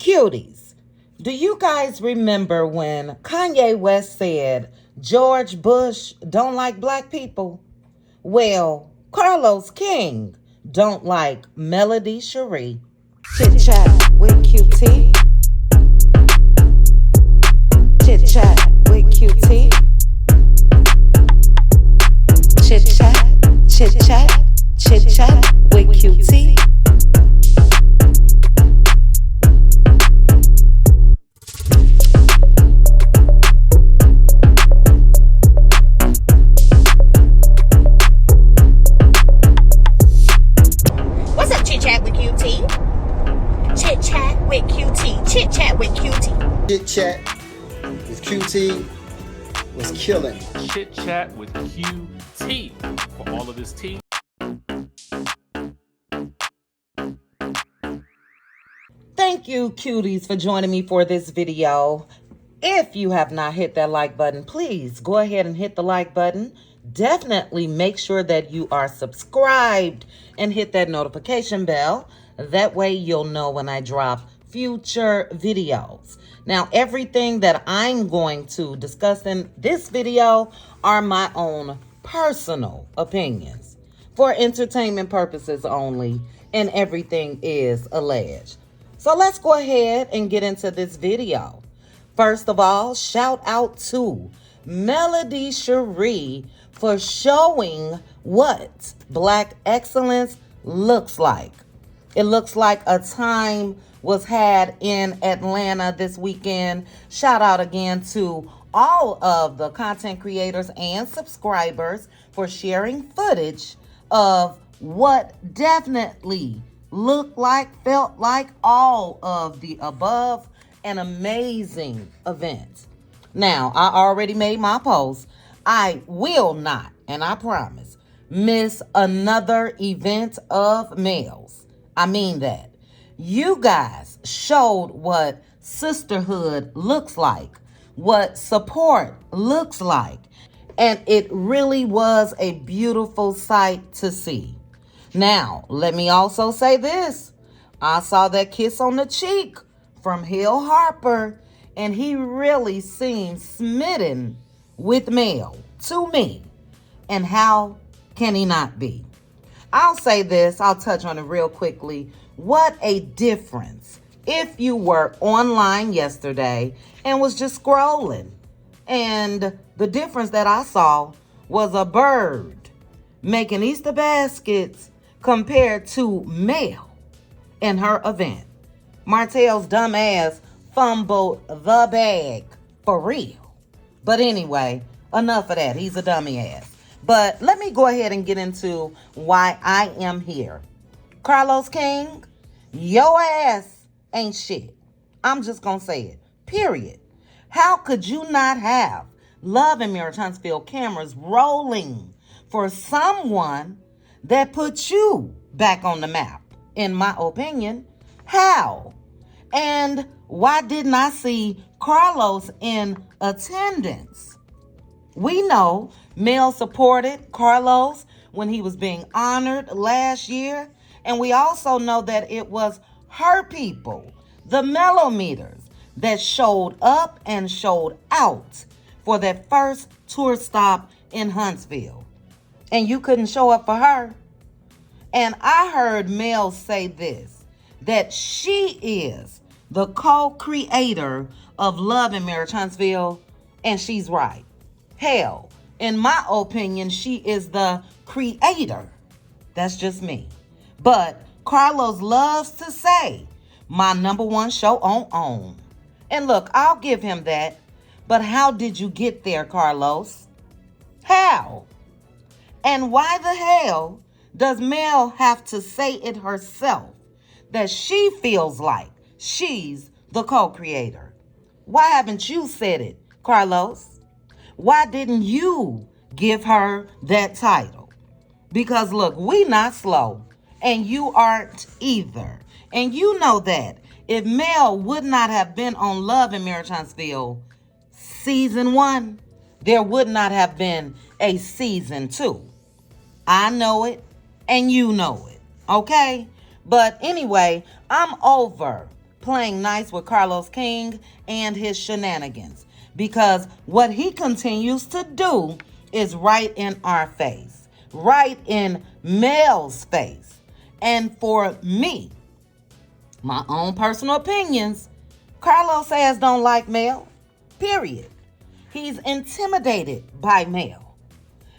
Cuties, do you guys remember when Kanye West said George Bush don't like black people? Well, Carlos King don't like Melody Cherie. Chit chat with QT. Chit chat with QT. Chit chat, chit chat, chit chat with QT. What's up, Chit Chat with QT? Chit Chat with QT. Chit Chat with QT. Chit Chat with QT was killing. Chit Chat with QT for all of this tea. Thank you, cuties, for joining me for this video. If you have not hit that like button, please go ahead and hit the like button. Definitely make sure that you are subscribed and hit that notification bell. That way you'll know when I drop future videos. Now, everything that I'm going to discuss in this video are my own personal opinions for entertainment purposes only, and everything is alleged. So let's go ahead and get into this video. First of all, shout out to Melody Cherie for showing what Black excellence looks like. It looks like a time was had in Atlanta this weekend. Shout out again to all of the content creators and subscribers for sharing footage of what definitely looked like, felt like, all of the above. An amazing event. Now, I already made my post. I will not, and I promise, miss another event of males. I mean that. You guys showed what sisterhood looks like, what support looks like, and it really was a beautiful sight to see. Now, let me also say this. I saw that kiss on the cheek from Hill Harper, and he really seemed smitten with Mel, to me. And how can he not be? I'll say this, I'll touch on it real quickly. What a difference if you were online yesterday and was just scrolling. And the difference that I saw was a bird making Easter baskets compared to Mel in her event. Martell's dumb ass fumbled the bag for real. But anyway, enough of that. He's a dummy ass. But let me go ahead and get into why I am here. Carlos King, your ass ain't shit. I'm just gonna say it. Period. How could you not have Love and Marriage Huntsville cameras rolling for someone that put you back on the map? In my opinion, how? And why didn't I see Carlos in attendance? We know Mel supported Carlos when he was being honored last year. And we also know that it was her people, the Mellometers, that showed up and showed out for that first tour stop in Huntsville. And you couldn't show up for her. And I heard Mel say this, that she is the co-creator of Love and Marriage Huntsville, and she's right. Hell, in my opinion, she is the creator. That's just me. But Carlos loves to say, my number one show on OWN. And look, I'll give him that. But how did you get there, Carlos? How? And why the hell does Mel have to say it herself that she feels like she's the co-creator? Why haven't you said it, Carlos? Why didn't you give her that title? Because look, we not slow, and you aren't either. And you know that if Mel would not have been on Love and Marriage Huntsville season 1, there would not have been a season 2. I know it, and you know it, okay? But anyway, I'm over playing nice with Carlos King and his shenanigans, because what he continues to do is right in our face, right in Mel's face. And for me, my own personal opinions, Carlos says don't like Mel, period. He's intimidated by Mel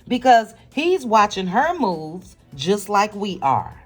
because he's watching her moves just like we are.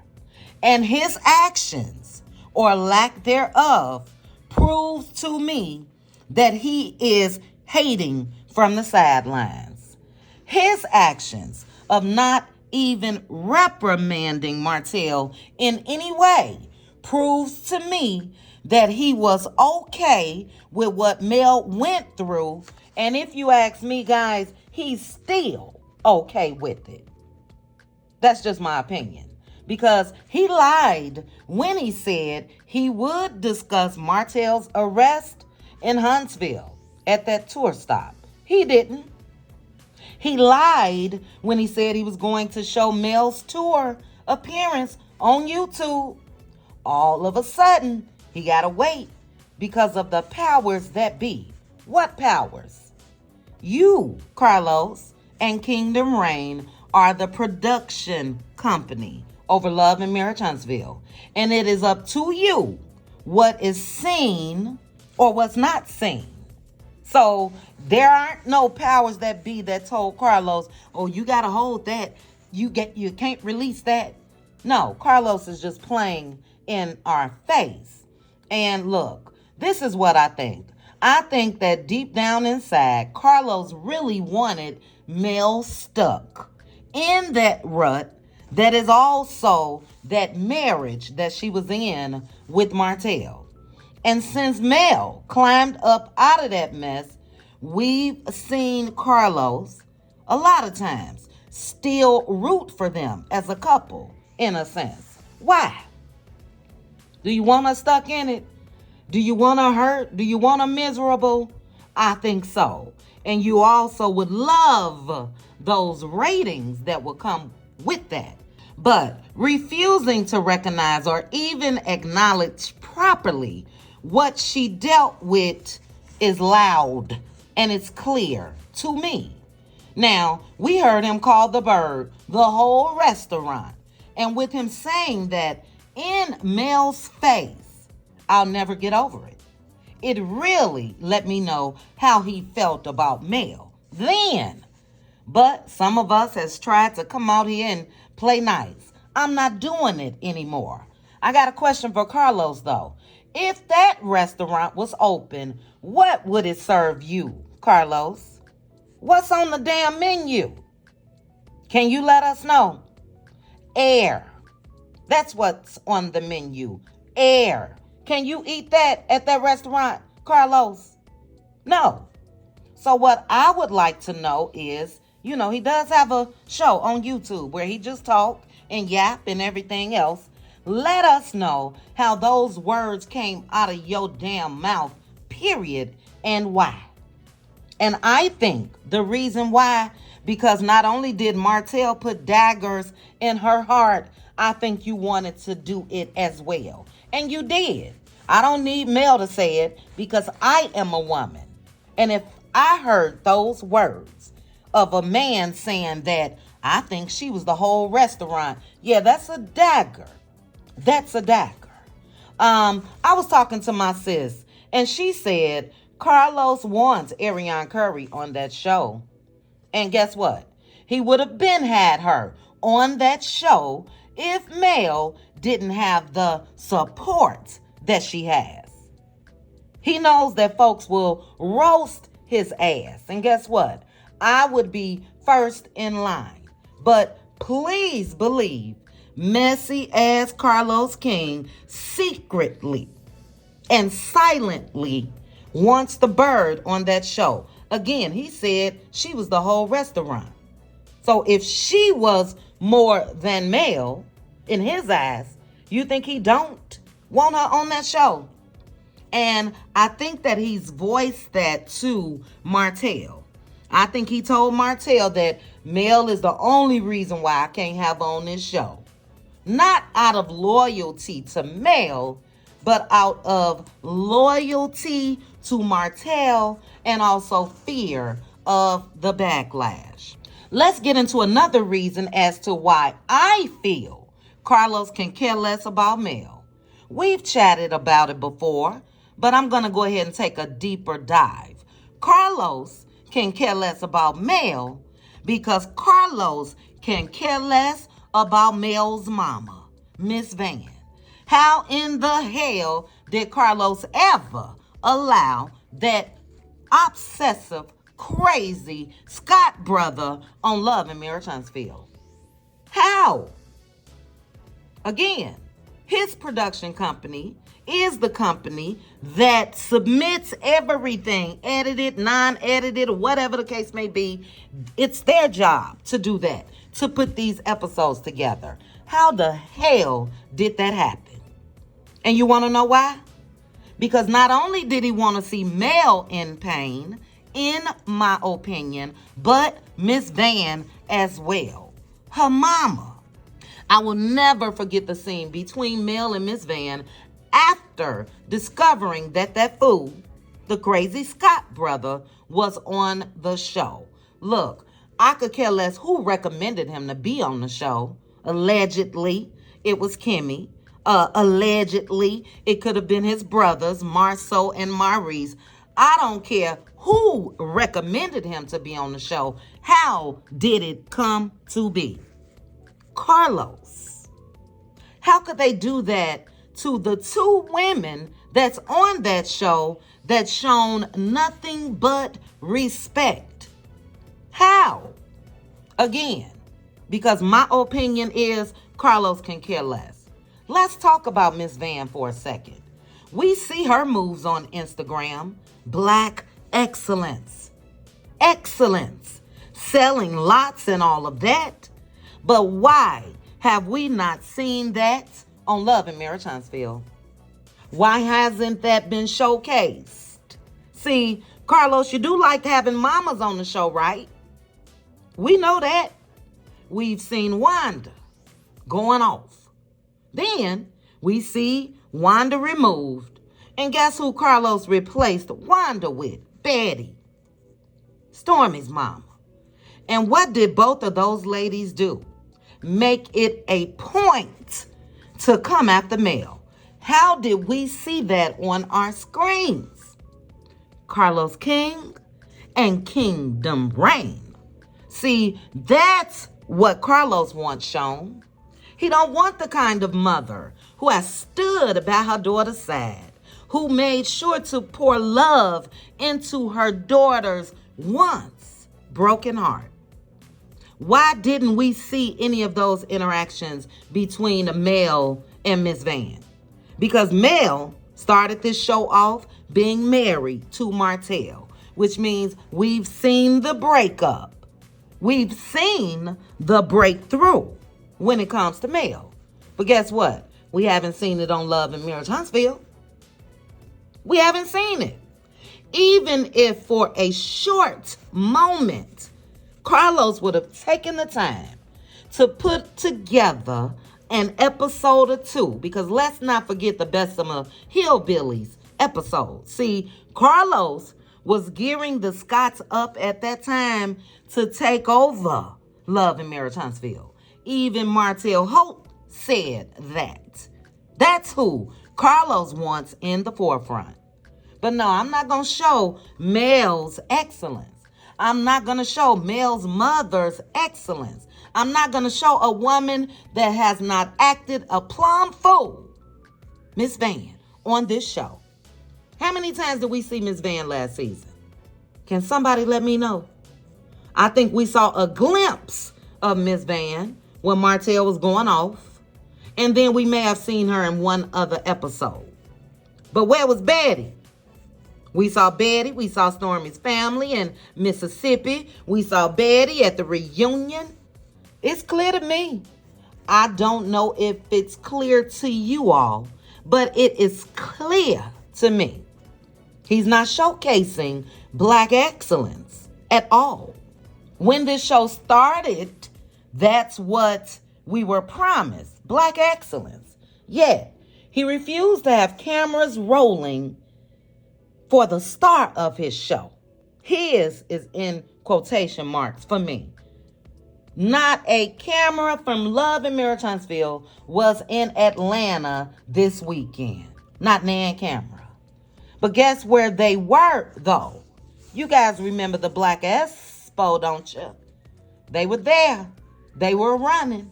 And his actions, or lack thereof, proves to me that he is hating from the sidelines. His actions of not even reprimanding Martell in any way proves to me that he was okay with what Mel went through. And if you ask me, guys, he's still okay with it. That's just my opinion. Because he lied when he said he would discuss Martell's arrest in Huntsville at that tour stop. He didn't. He lied when he said he was going to show Mel's tour appearance on YouTube. All of a sudden, he got to wait because of the powers that be. What powers? You, Carlos, and Kingdom Reign are the production company over Love and Marriage Huntsville. And it is up to you what is seen or what's not seen. So there aren't no powers that be that told Carlos, oh, you got to hold that. You can't release that. No, Carlos is just playing in our face. And look, this is what I think. I think that deep down inside, Carlos really wanted Mel stuck in that rut that is also that marriage that she was in with Martell. And since Mel climbed up out of that mess, we've seen Carlos a lot of times still root for them as a couple, in a sense. Why? Do you want her stuck in it? Do you want her hurt? Do you want her miserable? I think so. And you also would love those ratings that will come with that. But refusing to recognize or even acknowledge properly what she dealt with is loud and it's clear to me. Now, we heard him call the bird the whole restaurant. And with him saying that in Mel's face, I'll never get over it. It really let me know how he felt about Mel then. But some of us has tried to come out here and play nice. I'm not doing it anymore. I got a question for Carlos, though. If that restaurant was open, what would it serve you, Carlos? What's on the damn menu? Can you let us know? Air. That's what's on the menu. Air. Can you eat that at that restaurant, Carlos? No. So what I would like to know is, he does have a show on YouTube where he just talk and yap and everything else. Let us know how those words came out of your damn mouth, period, and why. And I think the reason why, because not only did Martell put daggers in her heart, I think you wanted to do it as well. And you did. I don't need Mel to say it because I am a woman. And if I heard those words of a man saying that I think she was the whole restaurant, yeah, that's a dagger. That's a dagger. I was talking to my sis and she said Carlos wants Ariane Curry on that show. And guess what? He would have been had her on that show if Mel didn't have the support that she has. He knows that folks will roast his ass. And guess what? I would be first in line. But please believe messy ass Carlos King secretly and silently wants the bird on that show. Again, he said she was the whole restaurant. So if she was more than Mel in his eyes, you think he don't want her on that show? And I think that he's voiced that to Martell. I think he told Martell that Mel is the only reason why I can't have her on this show. Not out of loyalty to Mel, but out of loyalty to Martell and also fear of the backlash. Let's get into another reason as to why I feel Carlos can care less about Mel. We've chatted about it before, but I'm going to go ahead and take a deeper dive. Carlos can care less about Mel because Carlos can care less about Mel's mama, Miss Van. How in the hell did Carlos ever allow that obsessive, crazy Scott brother on Love and Marriage Huntsville? How? Again, his production company is the company that submits everything, edited, non-edited, whatever the case may be. It's their job to do that, to put these episodes together. How the hell did that happen? And you want to know why? Because not only did he want to see Mel in pain, in my opinion, but Miss Van as well. Her mama. I will never forget the scene between Mel and Miss Van after discovering that fool, the crazy Scott brother, was on the show. Look, I could care less who recommended him to be on the show. Allegedly, it was Kimmy. Allegedly, it could have been his brothers, Marceau and Maurice. I don't care who recommended him to be on the show. How did it come to be? Carlos. How could they do that to the two women that's on that show that's shown nothing but respect? How? Again, because my opinion is Carlos can care less. Let's talk about Miss Van for a second. We see her moves on Instagram. Black excellence. Excellence. Selling lots and all of that. But why have we not seen that on Love and Marriage Huntsville? Why hasn't that been showcased? See, Carlos, you do like having mamas on the show, right? We know that. We've seen Wanda going off. Then we see Wanda removed. And guess who Carlos replaced Wanda with? Betty. Stormy's mama. And what did both of those ladies do? Make it a point to come after Mel. How did we see that on our screens? Carlos King and Kingdom Reign. See, that's what Carlos wants shown. He don't want the kind of mother who has stood by her daughter's side, who made sure to pour love into her daughter's once broken heart. Why didn't we see any of those interactions between Mel and Miss Van? Because Mel started this show off being married to Martell, which means we've seen the breakup. We've seen the breakthrough when it comes to Mel. But guess what? We haven't seen it on Love and Marriage Huntsville. We haven't seen it. Even if for a short moment, Carlos would have taken the time to put together an episode or two, because let's not forget the Best of Hillbillies episode. See, Carlos was gearing the Scotts up at that time to take over Love and Marriage Huntsville. Even Martell Holt said that. That's who Carlos wants in the forefront. But no, I'm not going to show Mel's excellence. I'm not going to show Mel's mother's excellence. I'm not going to show a woman that has not acted a plumb fool, Miss Van, on this show. How many times did we see Miss Van last season? Can somebody let me know? I think we saw a glimpse of Miss Van when Martell was going off. And then we may have seen her in one other episode. But where was Betty? We saw Betty. We saw Stormy's family in Mississippi. We saw Betty at the reunion. It's clear to me. I don't know if it's clear to you all, but it is clear to me. He's not showcasing Black excellence at all. When this show started, that's what we were promised. Black excellence. Yet, He refused to have cameras rolling for the start of his show. His is in quotation marks for me. Not a camera from Love and Marriage Huntsville was in Atlanta this weekend. Not Nan camera. But guess where they were, though? You guys remember the Black Expo, don't you? They were there. They were running.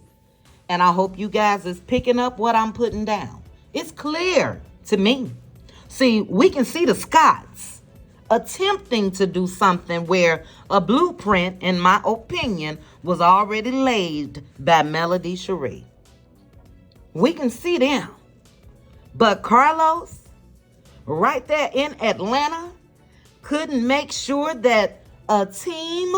And I hope you guys is picking up what I'm putting down. It's clear to me. See, we can see the Scotts attempting to do something where a blueprint, in my opinion, was already laid by Melody Cherie. We can see them. But Carlos, right there in Atlanta, couldn't make sure that a team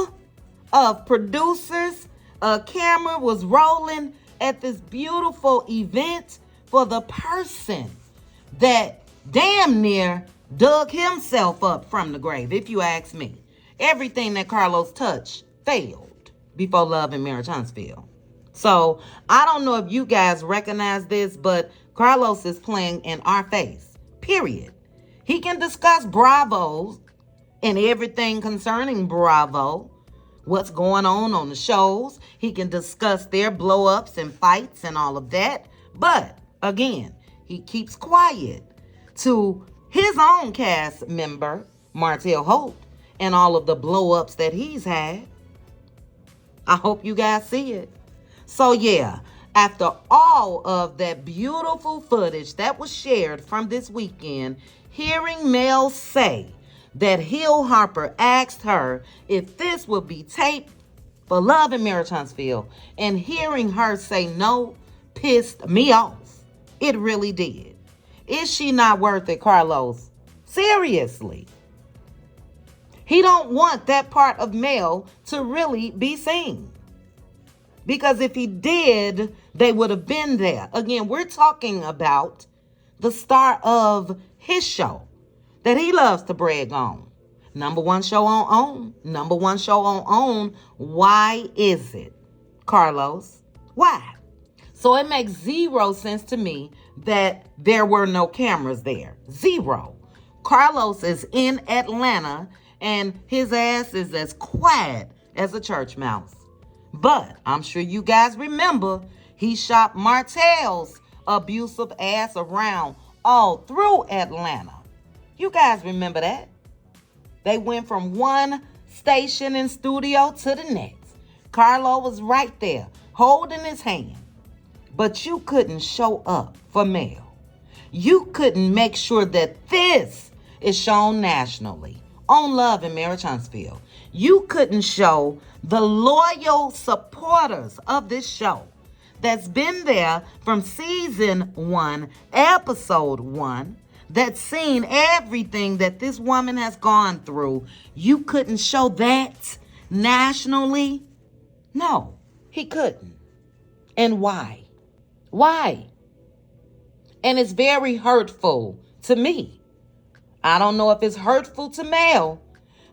of producers, a camera was rolling at this beautiful event for the person that damn near dug himself up from the grave, if you ask me. Everything that Carlos touched failed before Love and Marriage Huntsville. So I don't know if you guys recognize this, but Carlos is playing in our face, period. He can discuss Bravo and everything concerning Bravo, what's going on the shows. He can discuss their blow-ups and fights and all of that. But again, he keeps quiet to his own cast member, Martell Holt, and all of the blow-ups that he's had. I hope you guys see it. So yeah, after all of that beautiful footage that was shared from this weekend, hearing Mel say that Hill Harper asked her if this would be taped for Love and Marriage Huntsville, and hearing her say no pissed me off. It really did. Is she not worth it, Carlos? Seriously. He don't want that part of Mel to really be seen. Because if he did, they would have been there. Again, we're talking about the star of his show that he loves to brag on. Number one show on OWN. Number one show on OWN. Why is it, Carlos? Why? So it makes zero sense to me that there were no cameras there. Zero. Carlos is in Atlanta and his ass is as quiet as a church mouse. But I'm sure you guys remember he shopped Martell's abusive ass around all through Atlanta. You guys remember that? They went from one station and studio to the next. Carlo was right there holding his hand. But you couldn't show up for Mel. You couldn't make sure that this is shown nationally on Love and Marriage Huntsville. You couldn't show the loyal supporters of this show that's been there from season 1, episode 1, that's seen everything that this woman has gone through. You couldn't show that nationally? No, he couldn't. And why? Why? And it's very hurtful to me. I don't know if it's hurtful to Mel,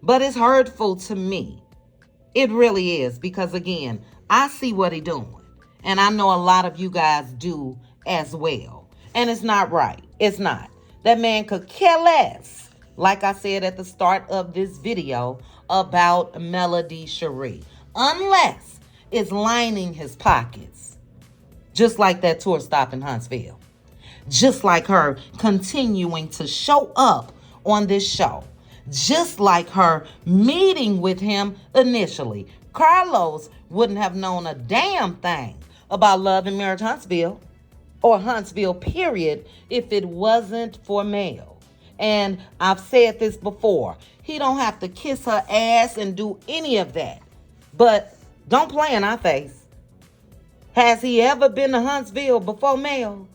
but it's hurtful to me. It really is, because again, I see what he's doing. And I know a lot of you guys do as well. And it's not right. It's not. That man could care less, like I said at the start of this video, about Melody Cherie, unless it's lining his pockets. Just like that tour stop in Huntsville. Just like her continuing to show up on this show. Just like her meeting with him initially. Carlos wouldn't have known a damn thing about Love and Marriage Huntsville, or Huntsville period, if it wasn't for Mel. And I've said this before. He don't have to kiss her ass and do any of that. But don't play in our face. Has he ever been to Huntsville before Mel?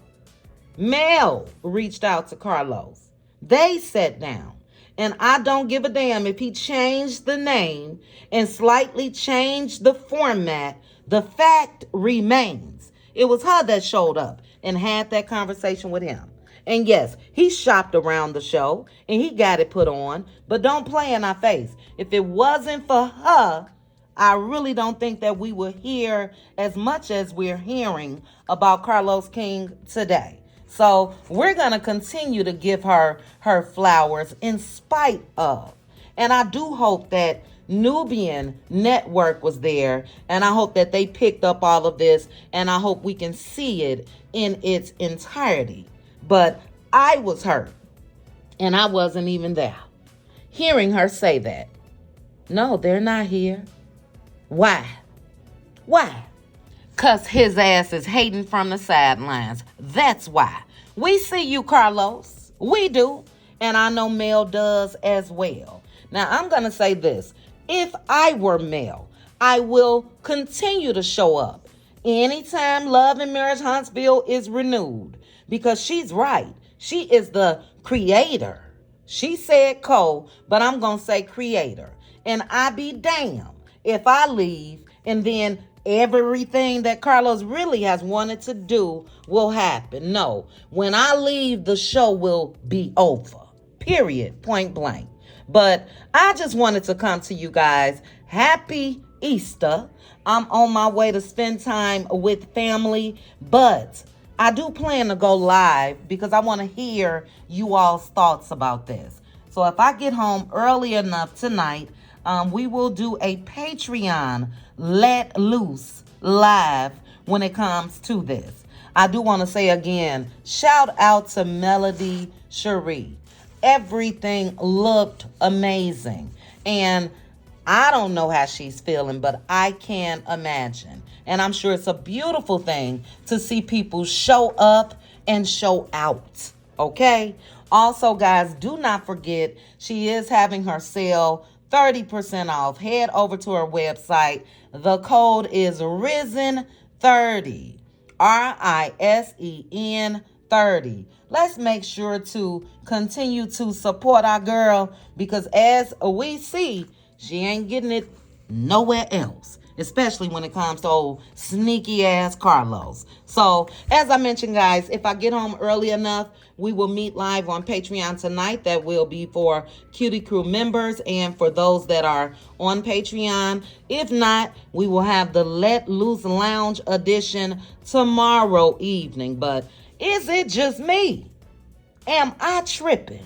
Mel reached out to Carlos. They sat down. And I don't give a damn if he changed the name and slightly changed the format. The fact remains. It was her that showed up and had that conversation with him. And yes, he shopped around the show and he got it put on. But don't play in our face. If it wasn't for her, I really don't think that we would hear as much as we're hearing about Carlos King today. So we're going to continue to give her her flowers in spite of. And I do hope that Nubian Network was there, and I hope that they picked up all of this, and I hope we can see it in its entirety. But I was hurt, and I wasn't even there. Hearing her say that. No, they're not here. Why? Why? Because his ass is hating from the sidelines. That's why. We see you, Carlos. We do. And I know Mel does as well. Now, I'm going to say this. If I were Mel, I will continue to show up anytime Love and Marriage Huntsville is renewed. Because she's right. She is the creator. She said co, but I'm going to say creator. And I be damned if I leave and then everything that Carlos really has wanted to do will happen. No, when I leave, the show will be over. Period. Point blank. But I just wanted to come to you guys. Happy Easter. I'm on my way to spend time with family, but I do plan to go live because I want to hear you all's thoughts about this. So if I get home early enough tonight, we will do a Patreon let loose live when it comes to this. I do want to say again, shout out to Melody Cherie. Everything looked amazing. And I don't know how she's feeling, but I can imagine. And I'm sure it's a beautiful thing to see people show up and show out. Okay? Also, guys, do not forget, she is having her sale 30% off. Head over to her website. The code is RISEN30. RISEN 30. Let's make sure to continue to support our girl because as we see, she ain't getting it nowhere else, especially when it comes to old sneaky ass Carlos. So as I mentioned, guys, if I get home early enough, we will meet live on Patreon tonight. That will be for Cutie Crew members and for those that are on Patreon. If not, we will have the Let Loose Lounge edition tomorrow evening. But is it just me? Am I tripping?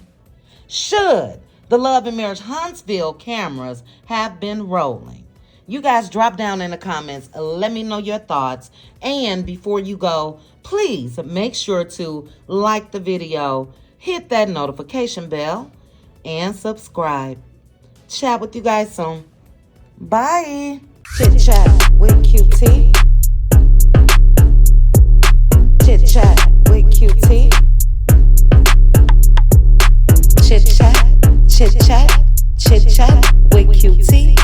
Should the Love and Marriage Huntsville cameras have been rolling? You guys drop down in the comments. Let me know your thoughts. And before you go, please make sure to like the video, hit that notification bell, and subscribe. Chat with you guys soon. Bye. Chit chat with QT. Chit chat with QT. Chit chat, chit chat, chit chat with QT.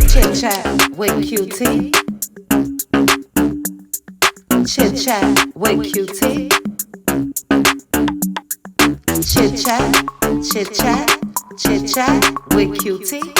Chit chat with QT. Chit chat with QT. Chit chat, chit chat, chit chat with QT.